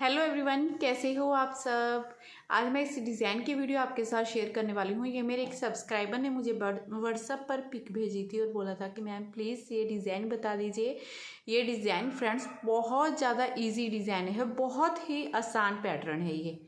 Hello everyone, कैसे हो आप सब। आज मैं इस डिज़ाइन की वीडियो आपके साथ शेयर करने वाली हूँ। ये मेरे एक सब्सक्राइबर ने मुझे व्हाट्सएप पर पिक भेजी थी और बोला था कि मैम प्लीज़ ये डिज़ाइन बता दीजिए। ये डिज़ाइन फ्रेंड्स बहुत ज़्यादा इजी डिज़ाइन है, बहुत ही आसान पैटर्न है ये।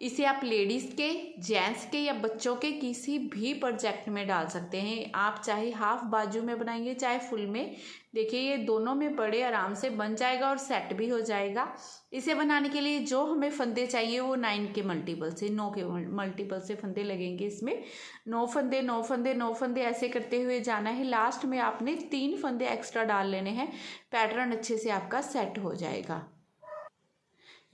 इसे आप लेडीज़ के, जेंट्स के या बच्चों के किसी भी प्रोजेक्ट में डाल सकते हैं। आप चाहे हाफ बाजू में बनाएंगे चाहे फुल में, देखिए ये दोनों में बड़े आराम से बन जाएगा और सेट भी हो जाएगा। इसे बनाने के लिए जो हमें फंदे चाहिए वो 9 के मल्टीपल से, 9 के मल्टीपल से फंदे लगेंगे। इसमें 9 फंदे 9 फंदे 9 फंदे ऐसे करते हुए जाना है। लास्ट में आपने 3 फंदे एक्स्ट्रा डाल लेने हैं। पैटर्न अच्छे से आपका सेट हो जाएगा।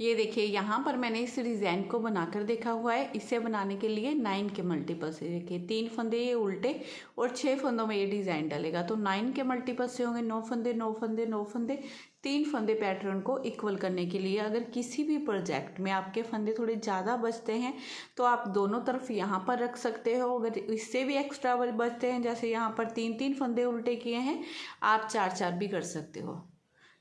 ये देखिए यहाँ पर मैंने इस डिज़ाइन को बनाकर देखा हुआ है। इसे बनाने के लिए 9 के मल्टीपल से, देखिए 3 फंदे ये उल्टे और 6 फंदों में ये डिज़ाइन डलेगा। तो 9 के मल्टीपल से होंगे 9 फंदे 9 फंदे 9 फंदे, 3 फंदे पैटर्न को इक्वल करने के लिए। अगर किसी भी प्रोजेक्ट में आपके फंदे थोड़े ज़्यादा बचते हैं तो आप दोनों तरफ यहाँ पर रख सकते हो। अगर इससे भी एक्स्ट्रा बचते हैं, जैसे यहाँ पर 3 फंदे उल्टे किए हैं, आप 4 भी कर सकते हो।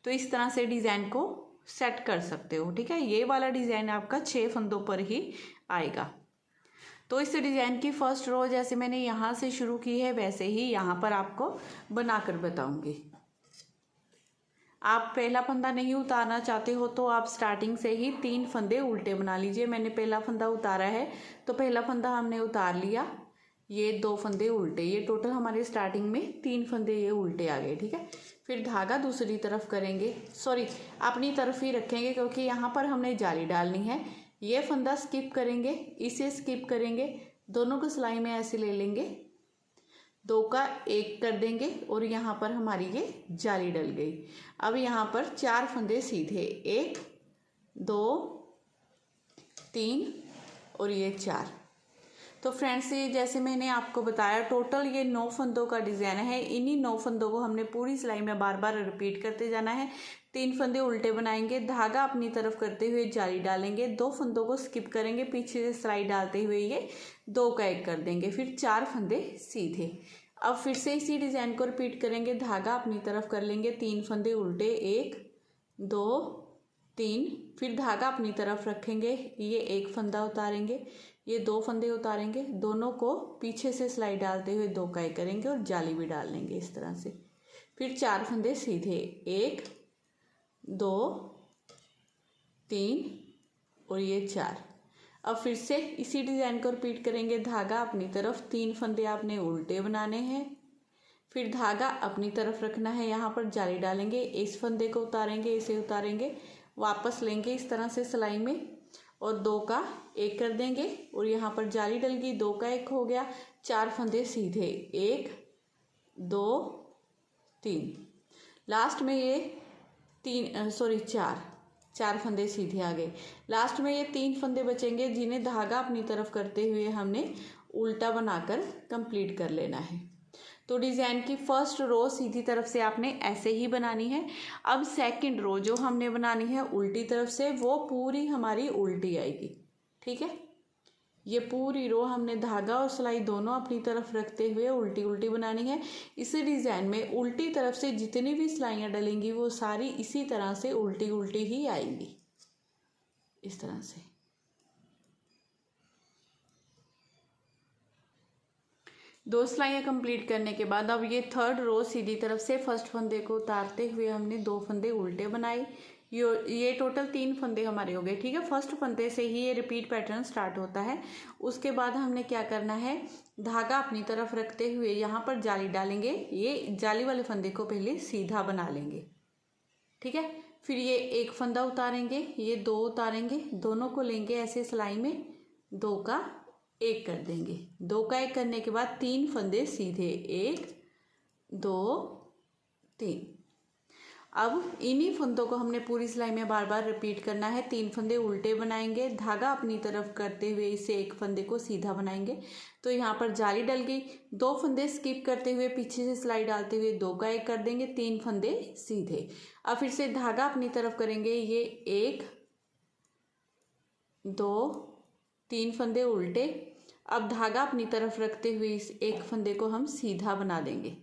तो इस तरह से डिज़ाइन को सेट कर सकते हो। ठीक है, ये वाला डिज़ाइन आपका 6 फंदों पर ही आएगा। तो इस डिज़ाइन की फर्स्ट रो जैसे मैंने यहाँ से शुरू की है वैसे ही यहाँ पर आपको बनाकर बताऊंगी। आप पहला फंदा नहीं उतारना चाहते हो तो आप स्टार्टिंग से ही 3 फंदे उल्टे बना लीजिए। मैंने पहला फंदा उतारा है तो पहला फंदा हमने उतार लिया, ये 2 फंदे उल्टे, ये टोटल हमारे स्टार्टिंग में 3 फंदे ये उल्टे आ गए। ठीक है, फिर धागा दूसरी तरफ करेंगे, सॉरी अपनी तरफ ही रखेंगे क्योंकि यहाँ पर हमने जाली डालनी है। ये फंदा स्किप करेंगे, इसे स्किप करेंगे, दोनों को सिलाई में ऐसे ले लेंगे, 2 का 1 कर देंगे और यहाँ पर हमारी ये जाली डल गई। अब यहाँ पर 4 फंदे सीधे, 1 2 3 और ये 4। तो फ्रेंड्स ये जैसे मैंने आपको बताया टोटल ये 9 फंदों का डिज़ाइन है। इन्हीं 9 फंदों को हमने पूरी सिलाई में बार बार रिपीट करते जाना है। 3 फंदे उल्टे बनाएंगे, धागा अपनी तरफ करते हुए जाली डालेंगे, 2 फंदों को स्किप करेंगे, पीछे से सिलाई डालते हुए ये 2 का 1 कर देंगे, फिर 4 फंदे सीधे। अब फिर से इसी डिज़ाइन को रिपीट करेंगे, धागा अपनी तरफ कर लेंगे, 3 फंदे उल्टे, 1 2 3, फिर धागा अपनी तरफ रखेंगे, ये 1 फंदा उतारेंगे, ये 2 फंदे उतारेंगे, दोनों को पीछे से सिलाई डालते हुए 2 का 1 करेंगे और जाली भी डाल लेंगे इस तरह से। फिर 4 फंदे सीधे, 1 2 3 और ये 4। अब फिर से इसी डिज़ाइन को रिपीट करेंगे, धागा अपनी तरफ, 3 फंदे आपने उल्टे बनाने हैं, फिर धागा अपनी तरफ रखना है, यहाँ पर जाली डालेंगे, इस फंदे को उतारेंगे, इसे उतारेंगे, वापस लेंगे इस तरह से सिलाई में और 2 का 1 कर देंगे और यहाँ पर जाली डल गई, 2 का 1 हो गया, 4 फंदे सीधे, 1 2 3, लास्ट में ये 4 फंदे सीधे आ गए। लास्ट में ये 3 फंदे बचेंगे जिन्हें धागा अपनी तरफ करते हुए हमने उल्टा बनाकर कंप्लीट कर लेना है। तो डिज़ाइन की फर्स्ट रो सीधी तरफ से आपने ऐसे ही बनानी है। अब सेकंड रो जो हमने बनानी है उल्टी तरफ से, वो पूरी हमारी उल्टी आएगी। ठीक है, ये पूरी रो हमने धागा और सिलाई दोनों अपनी तरफ रखते हुए उल्टी उल्टी बनानी है। इस डिज़ाइन में उल्टी तरफ से जितनी भी सिलाइयाँ डलेंगी वो सारी इसी तरह से उल्टी उल्टी ही आएंगी, इस तरह से। दो सिलाइयाँ कंप्लीट करने के बाद अब ये थर्ड रो सीधी तरफ से फर्स्ट फंदे को उतारते हुए हमने 2 फंदे उल्टे बनाए। ये टोटल 3 फंदे हमारे हो गए। ठीक है, फर्स्ट फंदे से ही ये रिपीट पैटर्न स्टार्ट होता है। उसके बाद हमने क्या करना है, धागा अपनी तरफ रखते हुए यहाँ पर जाली डालेंगे, ये जाली वाले फंदे को पहले सीधा बना लेंगे। ठीक है, फिर ये 1 फंदा उतारेंगे, ये 2 उतारेंगे, दोनों को लेंगे ऐसे सिलाई में, 2 का 1 कर देंगे, 2 का 1 करने के बाद 3 फंदे सीधे, 1 2 3। अब इन्हीं फंदों को हमने पूरी सिलाई में बार बार रिपीट करना है। 3 फंदे उल्टे बनाएंगे, धागा अपनी तरफ करते हुए इसे 1 फंदे को सीधा बनाएंगे। तो यहाँ पर जाली डल गई, 2 फंदे स्किप करते हुए पीछे से सिलाई डालते हुए 2 का 1 कर देंगे, 3 फंदे सीधे। अब फिर से धागा अपनी तरफ करेंगे, ये 1 2 3 फंदे उल्टे। अब धागा अपनी तरफ रखते हुए इस 1 फंदे को हम सीधा बना देंगे,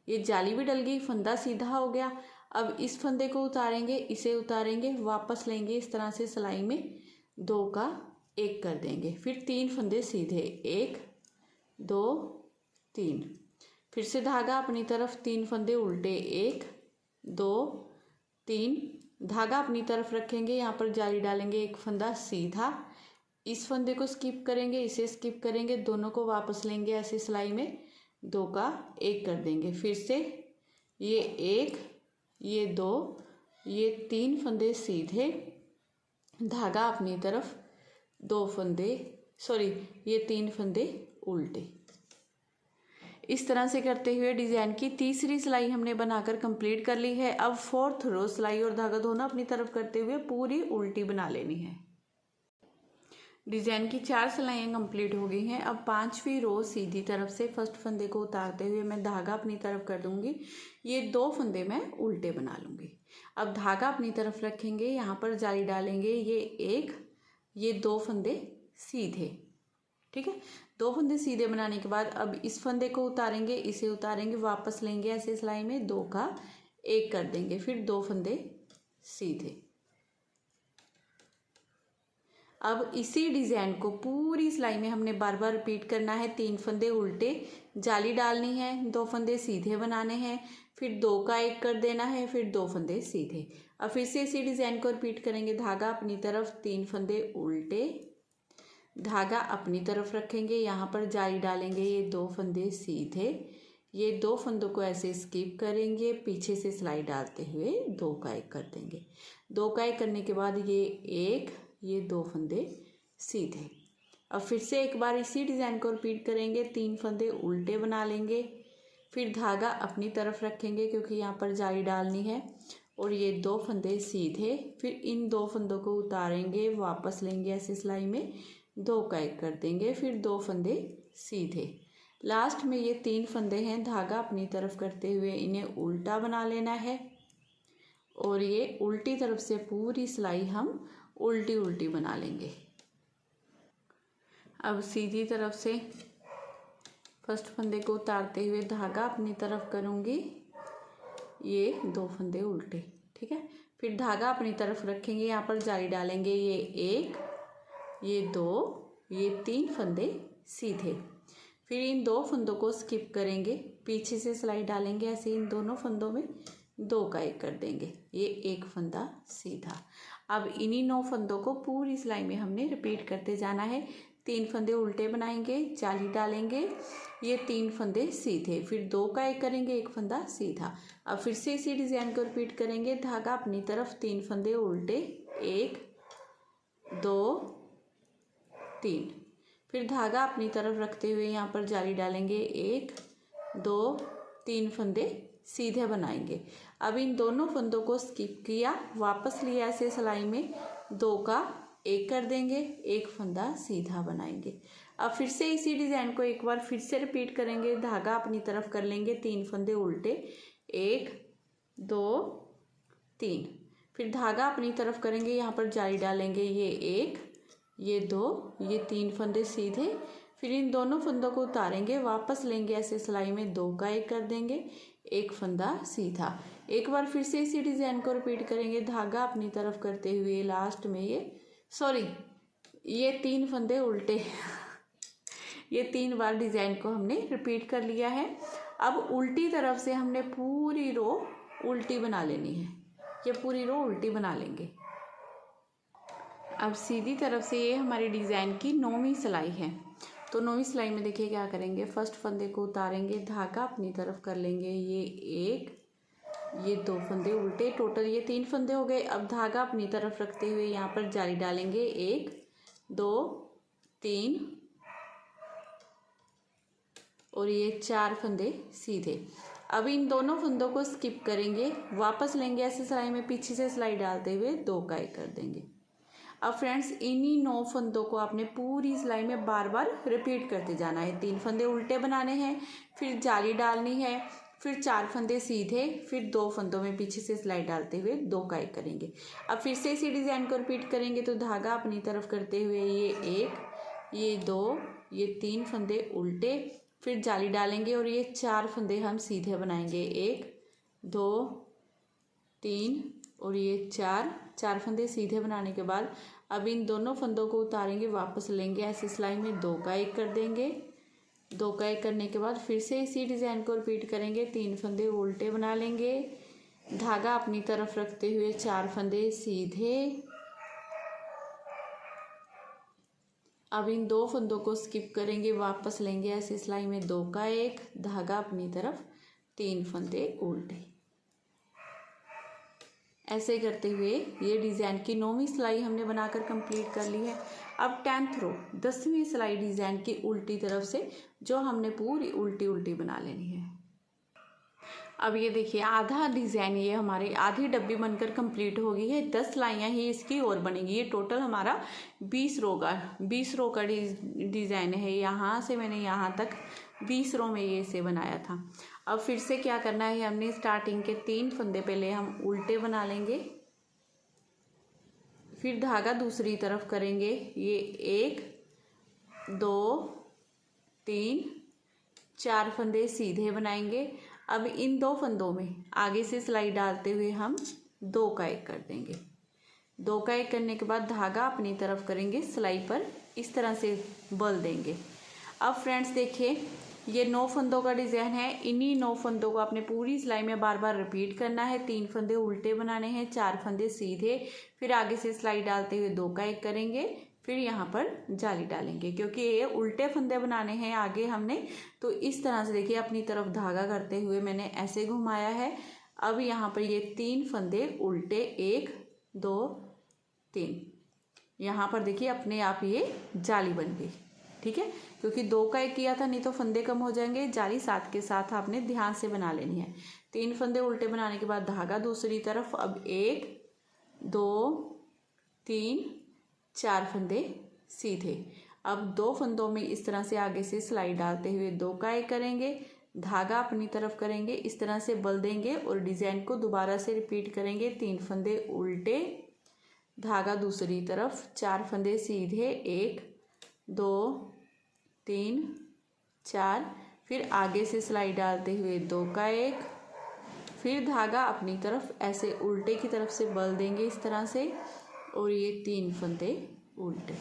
ये जाली भी डल गई, फंदा सीधा हो गया। अब इस फंदे को उतारेंगे, इसे उतारेंगे, वापस लेंगे इस तरह से सिलाई में, 2 का 1 कर देंगे। फिर 3 फंदे सीधे, 1 2 3। फिर से धागा अपनी तरफ, 3 फंदे उल्टे, 1 2 3। धागा अपनी तरफ रखेंगे, यहाँ पर जाली डालेंगे, 1 फंदा सीधा, इस फंदे को स्किप करेंगे, इसे स्किप करेंगे, दोनों को वापस लेंगे ऐसे सिलाई में, 2 का 1 कर देंगे। फिर से ये 1 ये 2 ये 3 फंदे सीधे, धागा अपनी तरफ, 2 फंदे ये 3 फंदे उल्टे। इस तरह से करते हुए डिज़ाइन की तीसरी सिलाई हमने बनाकर कंप्लीट कर ली है। अब 4th रो सिलाई और धागा दोनों अपनी तरफ करते हुए पूरी उल्टी बना लेनी है। डिज़ाइन की 4 सिलाइयाँ कंप्लीट हो गई हैं। अब 5वीं रो सीधी तरफ से फर्स्ट फंदे को उतारते हुए मैं धागा अपनी तरफ कर दूंगी, ये 2 फंदे मैं उल्टे बना लूँगी। अब धागा अपनी तरफ रखेंगे, यहाँ पर जाली डालेंगे, ये 1 ये 2 फंदे सीधे, ठीक है। 2 फंदे सीधे बनाने के बाद अब इस फंदे को उतारेंगे, इसे उतारेंगे, वापस लेंगे ऐसे सिलाई में, 2 का 1 कर देंगे। फिर 2 फंदे सीधे। अब इसी डिज़ाइन को पूरी सिलाई में हमने बार बार रिपीट करना है। 3 फंदे उल्टे, जाली डालनी है, 2 फंदे सीधे बनाने हैं, फिर 2 का 1 कर देना है, फिर 2 फंदे सीधे। अब फिर से इसी डिज़ाइन को रिपीट करेंगे। धागा अपनी तरफ, 3 फंदे उल्टे, धागा अपनी तरफ रखेंगे, यहाँ पर जाली डालेंगे, ये 2 फंदे सीधे, ये 2 फंदों को ऐसे स्किप करेंगे, पीछे से सिलाई डालते हुए 2 का 1 कर देंगे। 2 का 1 करने के बाद ये 1 ये 2 फंदे सीधे। अब फिर से एक बार इसी डिज़ाइन को रिपीट करेंगे। 3 फंदे उल्टे बना लेंगे, फिर धागा अपनी तरफ रखेंगे क्योंकि यहाँ पर जाली डालनी है, और ये 2 फंदे सीधे। फिर इन 2 फंदों को उतारेंगे, वापस लेंगे ऐसे सिलाई में, 2 का 1 कर देंगे, फिर 2 फंदे सीधे। लास्ट में ये 3 फंदे हैं, धागा अपनी तरफ करते हुए इन्हें उल्टा बना लेना है, और ये उल्टी तरफ से पूरी सिलाई हम उल्टी उल्टी बना लेंगे। अब सीधी तरफ से फर्स्ट फंदे को उतारते हुए धागा अपनी तरफ करूँगी, ये 2 फंदे उल्टे, ठीक है। फिर धागा अपनी तरफ रखेंगे, यहाँ पर जाली डालेंगे, ये 1 ये 2 ये 3 फंदे सीधे। फिर इन 2 फंदों को स्किप करेंगे, पीछे से सिलाई डालेंगे, ऐसे इन दोनों फंदों में 2 का 1 कर देंगे, ये 1 फंदा सीधा। अब इन्हीं 9 फंदों को पूरी सिलाई में हमने रिपीट करते जाना है। 3 फंदे उल्टे बनाएंगे, जाली डालेंगे, ये 3 फंदे सीधे, फिर 2 का 1 करेंगे, 1 फंदा सीधा। अब फिर से इसी डिज़ाइन को रिपीट करेंगे। धागा अपनी तरफ, 3 फंदे उल्टे, 1 2 3। फिर धागा अपनी तरफ रखते हुए यहाँ पर जाली डालेंगे, 1 2 3 फंदे सीधे बनाएंगे। अब इन दोनों फंदों को स्किप किया, वापस लिया ऐसे सिलाई में, 2 का 1 कर देंगे, 1 फंदा सीधा बनाएंगे। अब फिर से इसी डिज़ाइन को एक बार फिर से रिपीट करेंगे। धागा अपनी तरफ कर लेंगे, 3 फंदे उल्टे, 1 2 3। फिर धागा अपनी तरफ करेंगे, यहाँ पर जाली डालेंगे, ये 1 ये 2 ये 3 फंदे सीधे। फिर इन दोनों फंदों को उतारेंगे, वापस लेंगे ऐसे सिलाई में, 2 का 1 कर देंगे, 1 फंदा सीधा। एक बार फिर से इसी डिज़ाइन को रिपीट करेंगे। धागा अपनी तरफ करते हुए लास्ट में ये 3 फंदे उल्टे ये 3 बार डिज़ाइन को हमने रिपीट कर लिया है। अब उल्टी तरफ से हमने पूरी रो उल्टी बना लेनी है, ये पूरी रो उल्टी बना लेंगे। अब सीधी तरफ से ये हमारी डिज़ाइन की 9वीं सिलाई है। तो 9वीं सिलाई में देखिए क्या करेंगे, फर्स्ट फंदे को उतारेंगे, धागा अपनी तरफ कर लेंगे, ये 1 ये 2 फंदे उल्टे, टोटल ये 3 फंदे हो गए। अब धागा अपनी तरफ रखते हुए यहाँ पर जाली डालेंगे, 1 2 3 और ये 4 फंदे सीधे। अब इन दोनों फंदों को स्किप करेंगे, वापस लेंगे ऐसे सिलाई में, पीछे से सिलाई डालते हुए 2 का 1 कर देंगे। अब फ्रेंड्स इन्हीं 9 फंदों को आपने पूरी सिलाई में बार बार रिपीट करते जाना है। 3 फंदे उल्टे बनाने हैं, फिर जाली डालनी है, फिर 4 फंदे सीधे, फिर 2 फंदों में पीछे से सिलाई डालते हुए 2 का 1 करेंगे। अब फिर से इसी डिज़ाइन को रिपीट करेंगे। तो धागा अपनी तरफ करते हुए ये 1 ये 2 ये 3 फंदे उल्टे, फिर जाली डालेंगे और ये 4 फंदे हम सीधे बनाएंगे, 1 2 3 और ये 4 फंदे सीधे बनाने के बाद अब इन दोनों फंदों को उतारेंगे, वापस लेंगे ऐसे सिलाई में, 2 का 1 कर देंगे। 2 का 1 करने के बाद फिर से इसी डिज़ाइन को रिपीट करेंगे। 3 फंदे उल्टे बना लेंगे, धागा अपनी तरफ रखते हुए 4 फंदे सीधे। अब इन 2 फंदों को स्किप करेंगे, वापस लेंगे ऐसी सिलाई में, 2 का 1, धागा अपनी तरफ, 3 फंदे उल्टे। ऐसे करते हुए ये डिज़ाइन की 9वीं सिलाई हमने बनाकर कंप्लीट कर ली है। अब 10th रो 10वीं सिलाई डिज़ाइन की उल्टी तरफ से जो हमने पूरी उल्टी उल्टी बना लेनी है। अब ये देखिए आधा डिज़ाइन ये हमारी आधी डब्बी बनकर कंप्लीट हो गई है। 10 सिलाइयाँ ही इसकी और बनेगी। ये टोटल हमारा 20 रो का डिज़ाइन है। यहाँ से मैंने यहाँ तक 20 रो में ये इसे बनाया था। अब फिर से क्या करना है, हमने स्टार्टिंग के 3 फंदे पहले हम उल्टे बना लेंगे, फिर धागा दूसरी तरफ करेंगे। ये 1 2 3 4 फंदे सीधे बनाएंगे। अब इन 2 फंदों में आगे से सिलाई डालते हुए हम 2 का 1 कर देंगे। 2 का 1 करने के बाद धागा अपनी तरफ करेंगे, सिलाई पर इस तरह से बल देंगे। अब फ्रेंड्स देखिए ये 9 फंदों का डिज़ाइन है। इन्हीं 9 फंदों को आपने पूरी सिलाई में बार बार रिपीट करना है। 3 फंदे उल्टे बनाने हैं, 4 फंदे सीधे, फिर आगे से सिलाई डालते हुए 2 का 1 करेंगे, फिर यहाँ पर जाली डालेंगे। क्योंकि ये उल्टे फंदे बनाने हैं आगे हमने, तो इस तरह से देखिए अपनी तरफ धागा करते हुए मैंने ऐसे घुमाया है। अब यहाँ पर ये 3 फंदे उल्टे, 1 2 3, यहाँ पर देखिए अपने आप ये जाली बन गई। ठीक है, क्योंकि 2 का 1 किया था, नहीं तो फंदे कम हो जाएंगे। जाली साथ के साथ आपने ध्यान से बना लेनी है। 3 फंदे उल्टे बनाने के बाद धागा दूसरी तरफ। अब 1 2 3 4 फंदे सीधे। अब 2 फंदों में इस तरह से आगे से सिलाई डालते हुए 2 का 1 करेंगे, धागा अपनी तरफ करेंगे, इस तरह से बल देंगे और डिज़ाइन को दोबारा से रिपीट करेंगे। 3 फंदे उल्टे, धागा दूसरी तरफ, 4 फंदे सीधे, 1 2 3 4, फिर आगे से सिलाई डालते हुए 2 का 1, फिर धागा अपनी तरफ ऐसे उल्टे की तरफ से बल देंगे इस तरह से, और ये 3 फंदे उल्टे।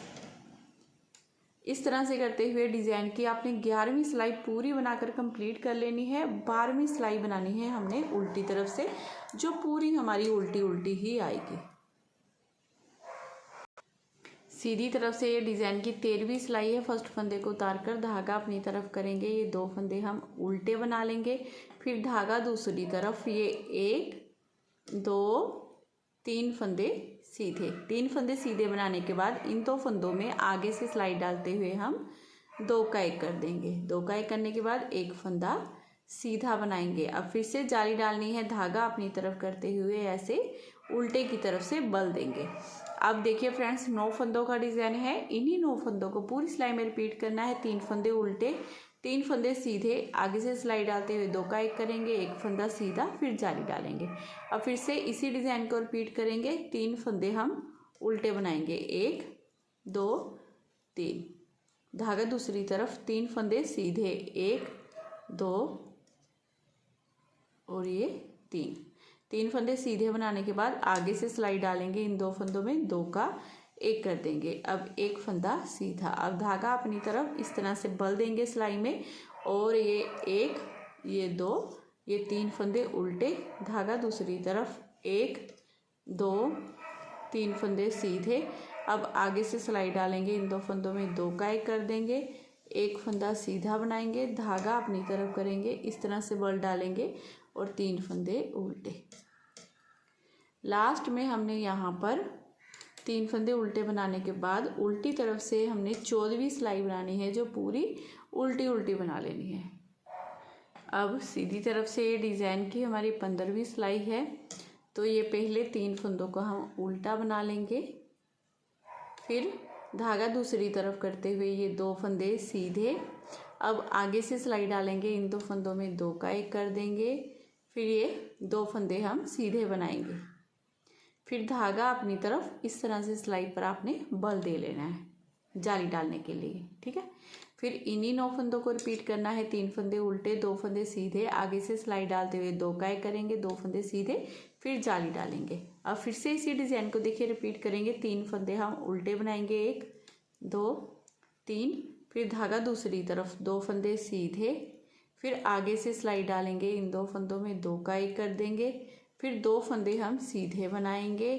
इस तरह से करते हुए डिज़ाइन की आपने 11वीं सिलाई पूरी बनाकर कंप्लीट कर लेनी है। 12वीं सिलाई बनानी है हमने उल्टी तरफ से, जो पूरी हमारी उल्टी उल्टी ही आएगी। सीधी तरफ से ये डिज़ाइन की 13वीं सिलाई है। फर्स्ट फंदे को उतारकर धागा अपनी तरफ करेंगे, ये 2 फंदे हम उल्टे बना लेंगे, फिर धागा दूसरी तरफ, ये 1 2 3 फंदे सीधे। 3 फंदे सीधे बनाने के बाद इन 2 फंदों में आगे से सिलाई डालते हुए हम 2 का 1 कर देंगे। 2 का 1 करने के बाद एक फंदा सीधा बनाएंगे। अब फिर से जाली डालनी है, धागा अपनी तरफ करते हुए ऐसे उल्टे की तरफ से बल देंगे। अब देखिए फ्रेंड्स 9 फंदों का डिज़ाइन है। इन्हीं 9 फंदों को पूरी सिलाई में रिपीट करना है। 3 फंदे उल्टे, 3 फंदे सीधे, आगे से सिलाई डालते हुए 2 का 1 करेंगे, एक फंदा सीधा, फिर जाली डालेंगे। अब फिर से इसी डिज़ाइन को रिपीट करेंगे। 3 फंदे हम उल्टे बनाएंगे, 1 2 3, धागा दूसरी तरफ, 3 फंदे सीधे, 1 2 और ये 3 फंदे सीधे बनाने के बाद आगे से सिलाई डालेंगे। इन 2 फंदों में 2 का 1 कर देंगे। अब एक फंदा सीधा, अब धागा अपनी तरफ इस तरह से बल देंगे सिलाई में, और ये 1 ये 2 ये 3 फंदे उल्टे, धागा दूसरी तरफ, 1 2 3 फंदे सीधे। अब आगे से सिलाई डालेंगे, इन 2 फंदों में 2 का 1 कर देंगे, एक फंदा सीधा बनाएंगे, धागा अपनी तरफ करेंगे, इस तरह से बल डालेंगे और 3 फंदे उल्टे। लास्ट में हमने यहाँ पर 3 फंदे उल्टे बनाने के बाद उल्टी तरफ से हमने 14वीं सिलाई बनानी है, जो पूरी उल्टी उल्टी बना लेनी है। अब सीधी तरफ से ये डिज़ाइन की हमारी 15वीं सिलाई है, तो ये पहले 3 फंदों को हम उल्टा बना लेंगे, फिर धागा दूसरी तरफ करते हुए ये 2 फंदे सीधे। अब आगे से सिलाई डालेंगे, इन 2 फंदों में 2 का 1 कर देंगे, फिर ये 2 फंदे हम सीधे बनाएंगे, फिर धागा अपनी तरफ इस तरह से सिलाई पर आपने बल दे लेना है जाली डालने के लिए। ठीक है, फिर इन्हीं 9 फंदों को रिपीट करना है। 3 फंदे उल्टे, 2 फंदे सीधे, आगे से सिलाई डालते हुए 2 का 1 करेंगे, 2 फंदे सीधे, फिर जाली डालेंगे। अब फिर से इसी डिज़ाइन को देखिए रिपीट करेंगे। 3 फंदे हम उल्टे बनाएंगे, 1 2 3, फिर धागा दूसरी तरफ, 2 फंदे सीधे, फिर आगे से सिलाई डालेंगे, इन 2 फंदों में 2 का 1 कर देंगे, फिर 2 फंदे हम सीधे बनाएंगे,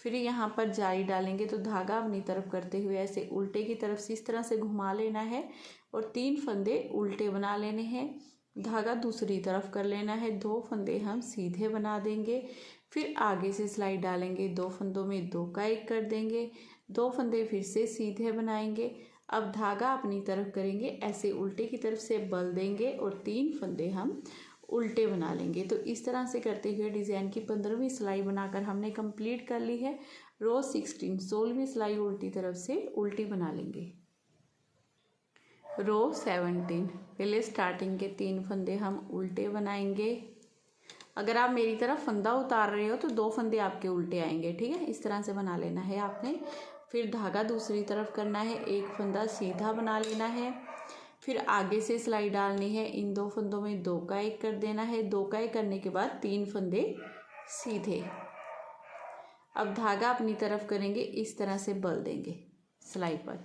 फिर यहाँ पर जाली डालेंगे तो धागा अपनी तरफ करते हुए ऐसे उल्टे की तरफ से इस तरह से घुमा लेना है और 3 फंदे उल्टे बना लेने हैं, धागा दूसरी तरफ कर लेना है, 2 फंदे हम सीधे बना देंगे, फिर आगे से सिलाई डालेंगे, 2 फंदों में 2 का 1 कर देंगे, 2 फंदे फिर से सीधे बनाएंगे। अब धागा अपनी तरफ करेंगे, ऐसे उल्टे की तरफ से बल देंगे और 3 फंदे हम उल्टे बना लेंगे। तो इस तरह से करते हुए डिज़ाइन की 15वीं सिलाई बनाकर हमने कंप्लीट कर ली है। रो 16 16वीं सिलाई उल्टी तरफ से उल्टी बना लेंगे। रो 17 पहले स्टार्टिंग के 3 फंदे हम उल्टे बनाएंगे। अगर आप मेरी तरफ फंदा उतार रहे हो तो 2 फंदे आपके उल्टे आएंगे, ठीक है, इस तरह से बना लेना है आपने। फिर धागा दूसरी तरफ करना है, 1 फंदा सीधा बना लेना है, फिर आगे से सिलाई डालनी है, इन 2 फंदों में 2 का 1 कर देना है, 2 का 1 करने के बाद 3 फंदे सीधे। अब धागा अपनी तरफ करेंगे, इस तरह से बल देंगे सिलाई पर।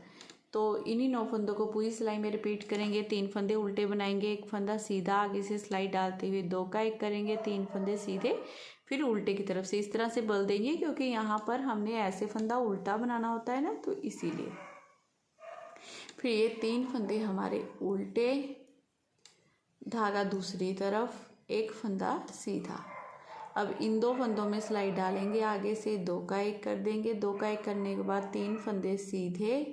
तो इन्हीं 9 फंदों को पूरी सिलाई में रिपीट करेंगे। 3 फंदे उल्टे बनाएंगे, 1 फंदा सीधा, आगे से सिलाई डालते हुए 2 का 1 करेंगे, 3 फंदे सीधे, फिर उल्टे की तरफ से इस तरह से बल देंगे, क्योंकि यहाँ पर हमने ऐसे फंदा उल्टा बनाना होता है ना, तो इसीलिए। फिर ये 3 फंदे हमारे उल्टे, धागा दूसरी तरफ, 1 फंदा सीधा। अब इन 2 फंदों में सिलाई डालेंगे, आगे से 2 का 1 कर देंगे, 2 का 1 करने के बाद 3 फंदे सीधे,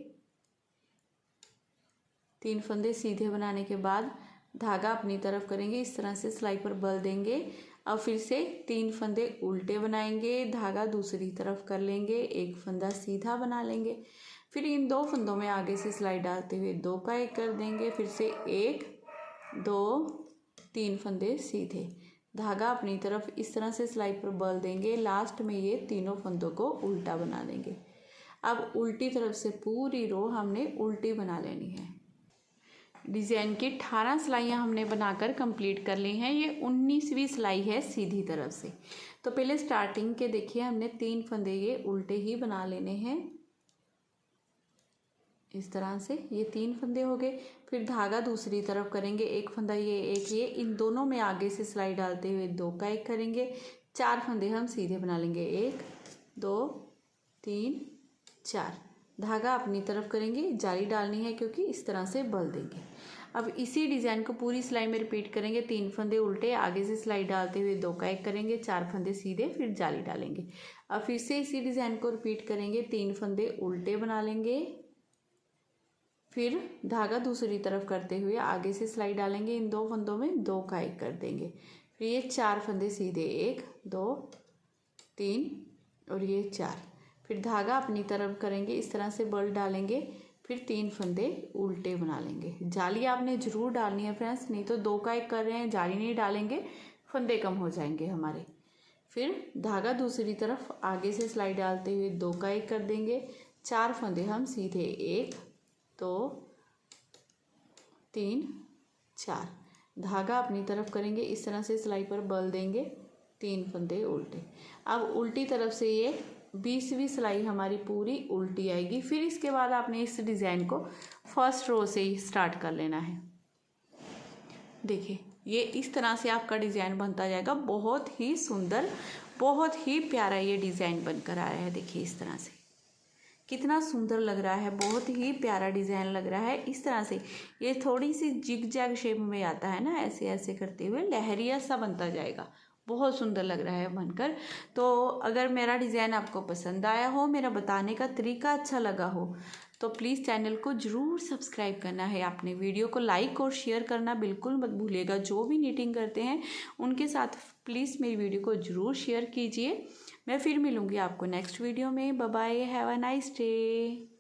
3 फंदे सीधे बनाने के बाद धागा अपनी तरफ करेंगे, इस तरह से सिलाई पर बल देंगे। अब फिर से 3 फंदे उल्टे बनाएंगे, धागा दूसरी तरफ कर लेंगे, 1 फंदा सीधा बना लेंगे, फिर इन 2 फंदों में आगे से सिलाई डालते हुए 2 का 1 कर देंगे, फिर से 1 2 3 फंदे सीधे, धागा अपनी तरफ इस तरह से सिलाई पर बल देंगे। लास्ट में ये तीनों फंदों को उल्टा बना देंगे। अब उल्टी तरफ से पूरी रो हमने उल्टी बना लेनी है। डिज़ाइन की 18 सिलाइयाँ हमने बनाकर कंप्लीट कर ली हैं। ये 19वीं सिलाई है सीधी तरफ से। तो पहले स्टार्टिंग के देखिए हमने 3 फंदे ये उल्टे ही बना लेने हैं, इस तरह से ये 3 फंदे हो गए। फिर धागा दूसरी तरफ करेंगे, 1 फंदा ये, 1 ये, इन दोनों में आगे से सिलाई डालते हुए 2 का 1 करेंगे, 4 फंदे हम सीधे बना लेंगे, 1 2 3 4, धागा अपनी तरफ करेंगे, जाली डालनी है क्योंकि इस तरह से बल देंगे। अब इसी डिज़ाइन को पूरी सिलाई में रिपीट करेंगे। 3 फंदे उल्टे, आगे से सिलाई डालते हुए 2 का 1 करेंगे, 4 फंदे सीधे, फिर जाली डालेंगे। अब फिर से इसी डिज़ाइन को रिपीट करेंगे। 3 फंदे उल्टे बना लेंगे, फिर धागा दूसरी तरफ करते हुए आगे से सिलाई डालेंगे, इन 2 फंदों में 2 का 1 कर देंगे, फिर ये 4 फंदे सीधे, 1 2 3 और ये 4, फिर धागा अपनी तरफ करेंगे, इस तरह से बल डालेंगे, फिर 3 फंदे उल्टे बना लेंगे। जाली आपने ज़रूर डालनी है फ्रेंड्स, नहीं तो 2 का 1 कर रहे हैं, जाली नहीं डालेंगे फंदे कम हो जाएंगे हमारे। फिर धागा दूसरी तरफ आगे से सिलाई डालते हुए 2 का 1 कर देंगे, 4 फंदे हम सीधे, 1 2 3 4, धागा अपनी तरफ करेंगे, इस तरह से सिलाई पर बल देंगे, 3 फंदे उल्टे। अब उल्टी तरफ से ये 20वीं सिलाई हमारी पूरी उल्टी आएगी। फिर इसके बाद आपने इस डिज़ाइन को फर्स्ट रो से ही स्टार्ट कर लेना है। देखिए ये इस तरह से आपका डिज़ाइन बनता जाएगा। बहुत ही सुंदर, बहुत ही प्यारा ये डिज़ाइन बनकर आया है। देखिए इस तरह से कितना सुंदर लग रहा है, बहुत ही प्यारा डिज़ाइन लग रहा है। इस तरह से ये थोड़ी सी जिग जैग शेप में आता है ना, ऐसे ऐसे करते हुए लहरिया सा बनता जाएगा। बहुत सुंदर लग रहा है बनकर। तो अगर मेरा डिज़ाइन आपको पसंद आया हो, मेरा बताने का तरीका अच्छा लगा हो, तो प्लीज़ चैनल को ज़रूर सब्सक्राइब करना है आपने। वीडियो को लाइक और शेयर करना बिल्कुल मत भूलिएगा। जो भी नीटिंग करते हैं उनके साथ प्लीज़ मेरी वीडियो को ज़रूर शेयर कीजिए। मैं फिर मिलूँगी आपको नेक्स्ट वीडियो में। Bye bye, have a nice day.